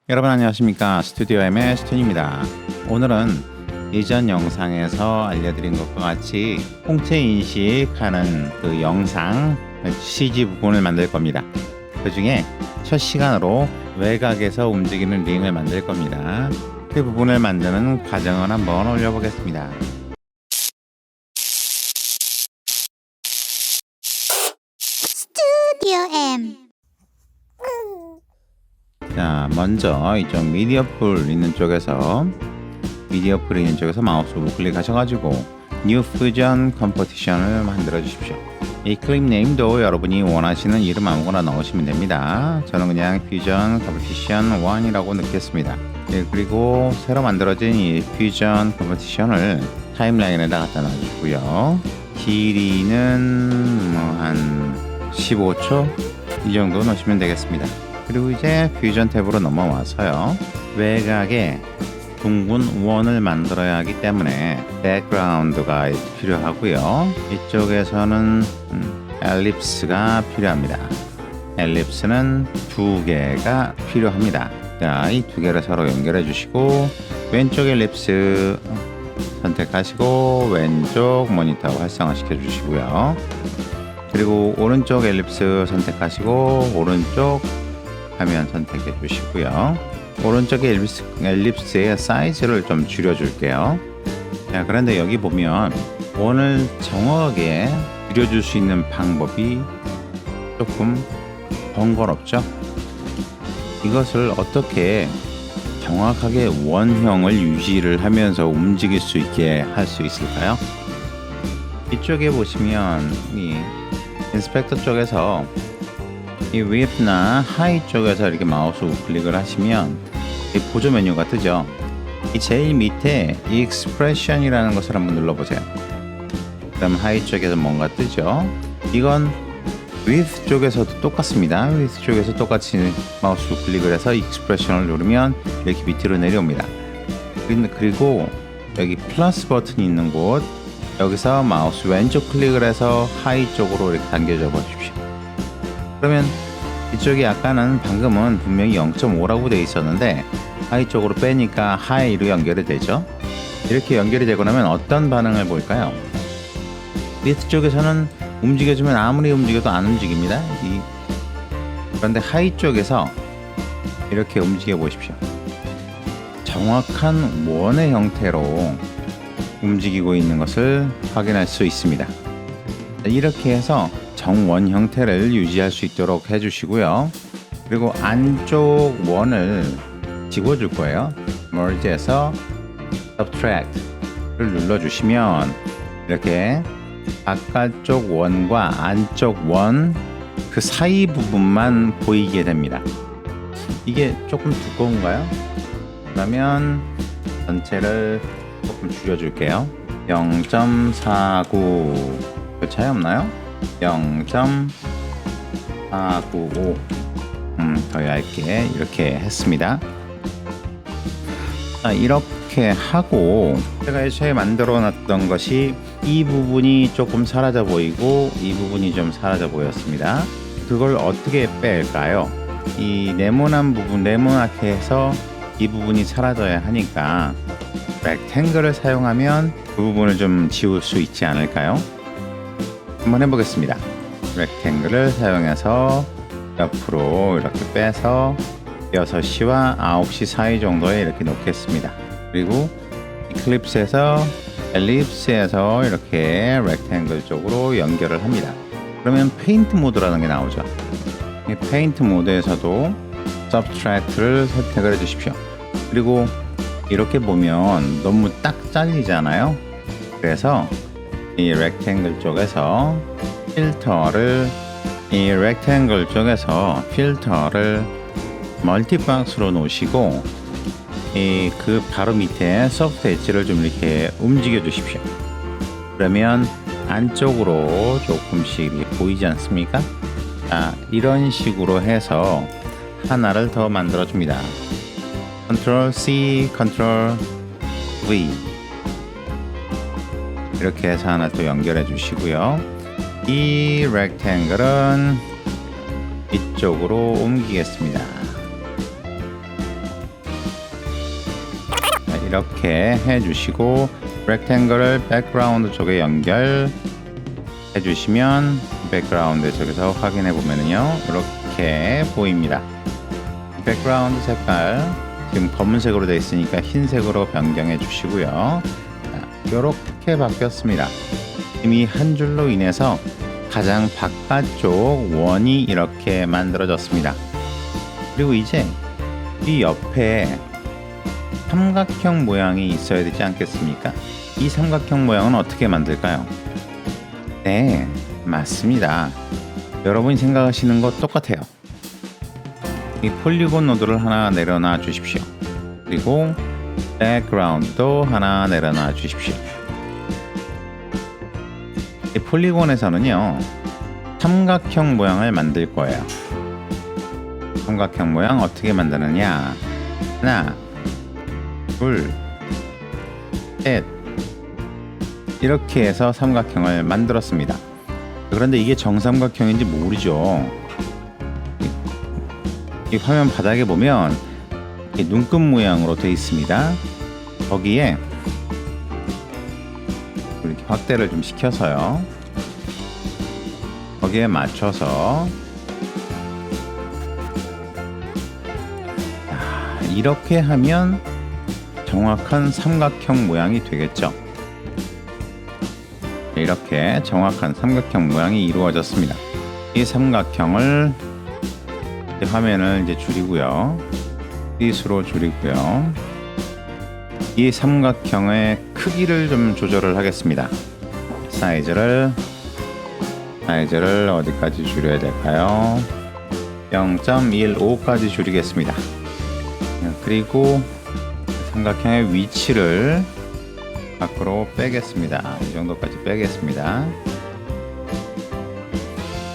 여러분 안녕하십니까. 스튜디오 M의 스튜입니다. 오늘은 이전 영상에서 알려드린 것과 같이 홍채 인식하는 그 영상 CG 부분을 만들 겁니다. 그 중에 첫 시간으로 외곽에서 움직이는 링을 만들 겁니다. 그 부분을 만드는 과정을 한번 올려보겠습니다. 스튜디오 M. 자, 먼저 이쪽 미디어 풀 있는 쪽에서 마우스 우클릭 하셔가지고 New Fusion Competition을 만들어 주십시오. 이 클립 네임도 여러분이 원하시는 이름 아무거나 넣으시면 됩니다. 저는 그냥 Fusion Competition 1이라고 넣겠습니다. 예, 그리고 새로 만들어진 이 Fusion Competition을 타임라인에다 갖다 놔주고요. 길이는 한 15초 이 정도 넣으시면 되겠습니다. 그리고 이제 퓨전 탭으로 넘어와서요. 외곽에 둥근 원을 만들어야 하기 때문에 백그라운드가 필요하고요. 이쪽에서는 엘립스가 필요합니다. 엘립스는 2개가 필요합니다. 자, 이 2개를 서로 연결해 주시고 왼쪽 엘립스 선택하시고 왼쪽 모니터 활성화 시켜 주시고요. 그리고 오른쪽 엘립스 선택하시고 오른쪽 화면 선택해 주시고요. 오른쪽에 엘립스의 사이즈를 좀 줄여 줄게요. 자, 그런데 여기 보면 원을 정확하게 줄여줄 수 있는 방법이 조금 번거롭죠. 이것을 어떻게 정확하게 원형을 유지를 하면서 움직일 수 있게 할 수 있을까요? 이쪽에 보시면 이 인스펙터 쪽에서 이 width나 height 쪽에서 이렇게 마우스 우클릭을 하시면 이 보조 메뉴가 뜨죠. 이 제일 밑에 이 expression이라는 것을 한번 눌러보세요. 그럼 height 쪽에서 뭔가 뜨죠. 이건 width 쪽에서도 똑같습니다. width 쪽에서 똑같이 마우스 우클릭을 해서 expression을 누르면 이렇게 밑으로 내려옵니다. 그리고 여기 플러스 버튼이 있는 곳, 여기서 마우스 왼쪽 클릭을 해서 하이 쪽으로 이렇게 당겨줘 보십시오. 그러면 이쪽이 아까는 방금은 분명히 0.5라고 되어 있었는데 하이 쪽으로 빼니까 하이로 연결이 되죠. 이렇게 연결이 되고 나면 어떤 반응을 볼까요? 밑 쪽에서는 움직여주면 아무리 움직여도 안 움직입니다. 그런데 하이 쪽에서 이렇게 움직여 보십시오. 정확한 원의 형태로 움직이고 있는 것을 확인할 수 있습니다. 이렇게 해서 정원 형태를 유지할 수 있도록 해주시고요. 그리고 안쪽 원을 집어줄 거예요. Merge에서 Subtract를 눌러주시면 이렇게 바깥쪽 원과 안쪽 원 그 사이 부분만 보이게 됩니다. 이게 조금 두꺼운가요? 그러면 전체를 조금 줄여줄게요. 0.495 별 차이 없나요? 0.495 더 얇게 이렇게 했습니다. 자, 이렇게 하고 제가 애초에 만들어 놨던 것이 이 부분이 조금 사라져 보이고 이 부분이 좀 사라져 보였습니다. 그걸 어떻게 뺄까요? 이 네모난 부분, 네모나게 해서 이 부분이 사라져야 하니까 렉탱글을 사용하면 그 부분을 좀 지울 수 있지 않을까요? 한번 해보겠습니다. 렉탱글을 사용해서 옆으로 이렇게 빼서 6시와 9시 사이 정도에 이렇게 놓겠습니다. 그리고 이클립스에서 엘립스에서 이렇게 렉탱글 쪽으로 연결을 합니다. 그러면 페인트 모드라는 게 나오죠. 이 페인트 모드에서도 Subtract를 선택을 해 주십시오. 그리고 이렇게 보면 너무 딱 잘리잖아요. 그래서 이 렉탱글 쪽에서 필터를 멀티박스로 놓으시고 그 바로 밑에 소프트 엣지를 좀 이렇게 움직여 주십시오. 그러면 안쪽으로 조금씩 보이지 않습니까? 자, 이런 식으로 해서 하나를 더 만들어 줍니다. Ctrl C, Ctrl V 이렇게 해서 하나 또 연결해 주시고요. 이 렉탱글은 이쪽으로 옮기겠습니다. 이렇게 해주시고 rectangle을 백그라운드 쪽에 연결해 주시면 백그라운드 쪽에서 확인해 보면요 이렇게 보입니다. 백그라운드 색깔 지금 검은색으로 되어 있으니까 흰색으로 변경해 주시고요. 이렇게 바뀌었습니다. 이미 한 줄로 인해서 가장 바깥쪽 원이 이렇게 만들어졌습니다. 그리고 이제 이 옆에 삼각형 모양이 있어야 되지 않겠습니까? 이 삼각형 모양은 어떻게 만들까요? 네, 맞습니다. 여러분이 생각하시는 것 똑같아요. 이 폴리곤 노드를 하나 내려놔 주십시오. 그리고 백그라운드도 하나 내려놔 주십시오. 이 폴리곤에서는요 삼각형 모양을 만들 거예요. 삼각형 모양 어떻게 만드느냐? 하나, 둘, 셋 이렇게 해서 삼각형을 만들었습니다. 그런데 이게 정삼각형인지 모르죠. 이 화면 바닥에 보면 눈금 모양으로 되어 있습니다. 거기에 이렇게 확대를 좀 시켜서요. 거기에 맞춰서 이렇게 하면 정확한 삼각형 모양이 되겠죠. 이렇게 정확한 삼각형 모양이 이루어졌습니다. 이 삼각형을 이제 화면을 이제 줄이고요. 빛으로 줄이고요. 이 삼각형의 크기를 좀 조절을 하겠습니다. 사이즈를 어디까지 줄여야 될까요? 0.15까지 줄이겠습니다. 그리고 삼각형의 위치를 밖으로 빼겠습니다. 이 정도까지 빼겠습니다.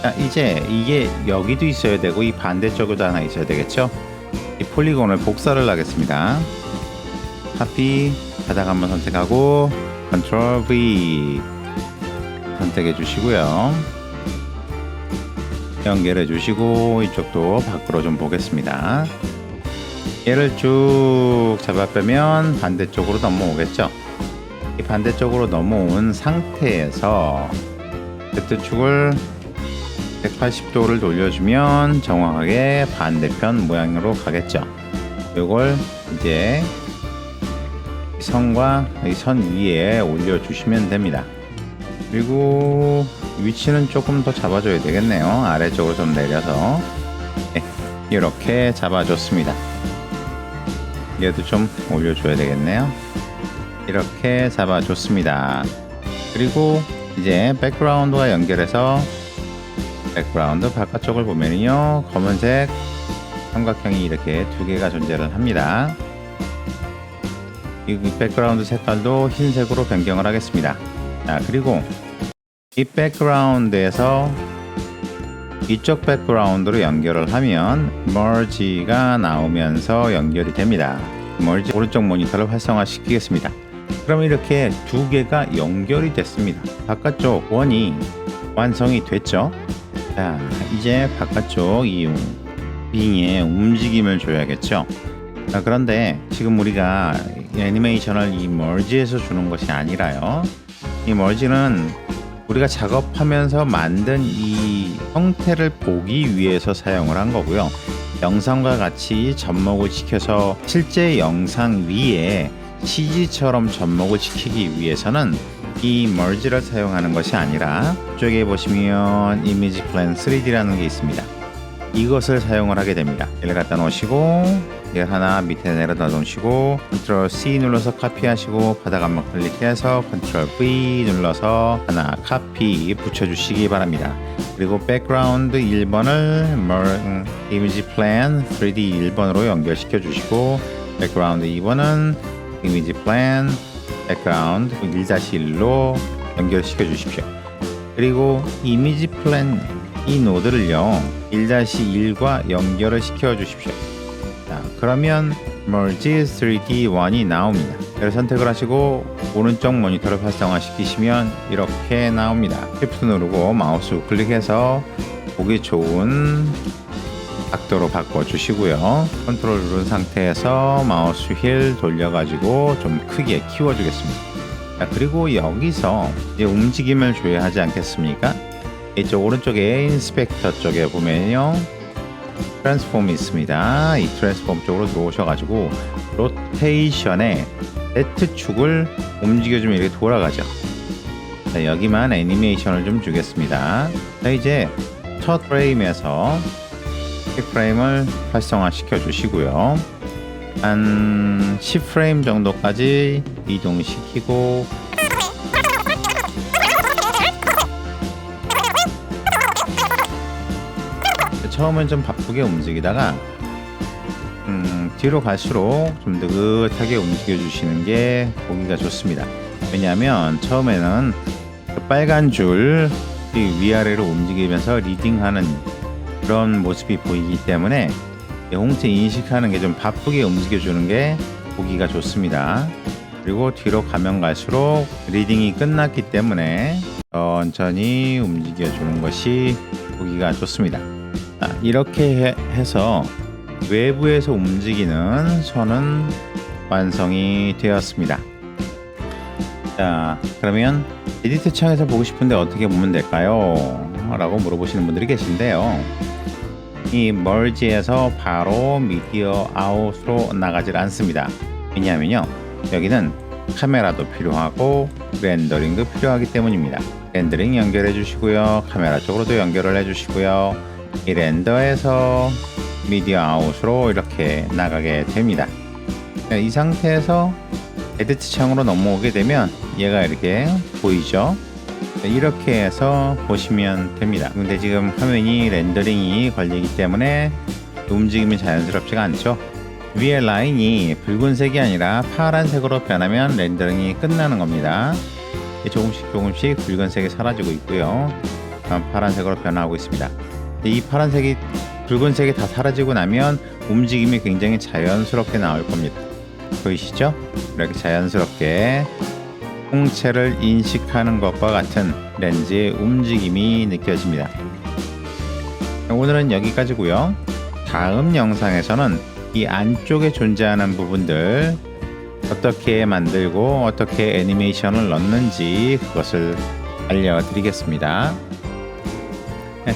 자, 이제 이게 여기도 있어야 되고 이 반대쪽에도 하나 있어야 되겠죠? 이 폴리곤을 복사를 하겠습니다. 카피 바닥 한번 선택하고 컨트롤 V 선택해 주시고요. 연결해 주시고 이쪽도 밖으로 좀 보겠습니다. 얘를 쭉 잡아 빼면 반대쪽으로 넘어오겠죠. 이 반대쪽으로 넘어온 상태에서 Z축을 180도를 돌려주면 정확하게 반대편 모양으로 가겠죠. 이걸 이제 이 선과 이 선 위에 올려주시면 됩니다. 그리고 위치는 조금 더 잡아줘야 되겠네요. 아래쪽으로 좀 내려서 네, 이렇게 잡아줬습니다. 얘도 좀 올려줘야 되겠네요. 이렇게 잡아줬습니다. 그리고 이제 백그라운드와 연결해서 백그라운드 바깥쪽을 보면요 검은색 삼각형이 이렇게 두 개가 존재를 합니다. 이 백그라운드 색깔도 흰색으로 변경을 하겠습니다. 자, 그리고 이 백그라운드에서 이쪽 백그라운드로 연결을 하면 merge가 나오면서 연결이 됩니다. merge 오른쪽 모니터를 활성화 시키겠습니다. 그럼 이렇게 두 개가 연결이 됐습니다. 바깥쪽 원이 완성이 됐죠. 자, 이제 바깥쪽 이 빙에 움직임을 줘야겠죠. 자, 그런데 지금 우리가 애니메이션을 이 merge에서 주는 것이 아니라요. 이 merge는 우리가 작업하면서 만든 이 형태를 보기 위해서 사용을 한 거고요. 영상과 같이 접목을 시켜서 실제 영상 위에 CG처럼 접목을 시키기 위해서는 이 merge를 사용하는 것이 아니라 이쪽에 보시면 이미지 플랜 3D라는 게 있습니다. 이것을 사용을 하게 됩니다. 얘를 갖다 놓으시고 얘 하나 밑에 내려다 놓으시고 컨트롤 C 눌러서 카피하시고 바닥 한번 클릭해서 컨트롤 V 눌러서 하나 카피 붙여주시기 바랍니다. 그리고 백그라운드 1번을 이미지 플랜 3D 1번으로 연결시켜 주시고 백그라운드 2번은 이미지 플랜 백그라운드 1-1로 연결시켜 주십시오. 그리고 이미지 플랜 이 노드를요 1-1과 연결을 시켜 주십시오. 자, 그러면 merge 3D 1이 나옵니다. 얘를 선택을 하시고 오른쪽 모니터를 활성화 시키시면 이렇게 나옵니다. Shift 누르고 마우스 우클릭해서 보기 좋은 각도로 바꿔주시고요. 컨트롤 누른 상태에서 마우스 휠 돌려가지고 좀 크게 키워주겠습니다. 자, 그리고 여기서 이제 움직임을 줘야 하지 않겠습니까? 이쪽 오른쪽에 인스펙터 쪽에 보면요, 트랜스폼이 있습니다. 이 트랜스폼 쪽으로 들어오셔가지고 로테이션에 Z축을 움직여주면 이렇게 돌아가죠. 자, 여기만 애니메이션을 좀 주겠습니다. 자, 이제 첫 프레임에서 프레임을 활성화시켜 주시고요. 한 10프레임 정도까지 이동시키고 처음엔 좀 바쁘게 움직이다가 뒤로 갈수록 좀 느긋하게 움직여 주시는 게 보기가 좋습니다. 왜냐하면 처음에는 그 빨간 줄이 위아래로 움직이면서 리딩하는 그런 모습이 보이기 때문에 홍채 인식하는 게 좀 바쁘게 움직여 주는 게 보기가 좋습니다. 그리고 뒤로 가면 갈수록 리딩이 끝났기 때문에 천천히 움직여 주는 것이 보기가 좋습니다. 이렇게 해서 외부에서 움직이는 선은 완성이 되었습니다. 자, 그러면 에디트 창에서 보고 싶은데 어떻게 보면 될까요? 라고 물어보시는 분들이 계신데요. 이 멀지에서 바로 미디어 아웃으로 나가질 않습니다. 왜냐하면요, 여기는 카메라도 필요하고 렌더링도 필요하기 때문입니다. 렌더링 연결해 주시고요, 카메라 쪽으로도 연결을 해 주시고요, 이 렌더에서 미디어 아웃으로 이렇게 나가게 됩니다. 이 상태에서 에디트 창으로 넘어오게 되면 얘가 이렇게 보이죠. 이렇게 해서 보시면 됩니다. 근데 지금 화면이 렌더링이 걸리기 때문에 움직임이 자연스럽지가 않죠. 위에 라인이 붉은색이 아니라 파란색으로 변하면 렌더링이 끝나는 겁니다. 조금씩 붉은색이 사라지고 있고요, 파란색으로 변화하고 있습니다. 이 파란색이 붉은색이 다 사라지고 나면 움직임이 굉장히 자연스럽게 나올 겁니다. 보이시죠? 이렇게 자연스럽게 홍채를 인식하는 것과 같은 렌즈의 움직임이 느껴집니다. 오늘은 여기까지고요. 다음 영상에서는 이 안쪽에 존재하는 부분들 어떻게 만들고 어떻게 애니메이션을 넣는지 그것을 알려드리겠습니다.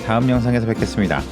다음 영상에서 뵙겠습니다.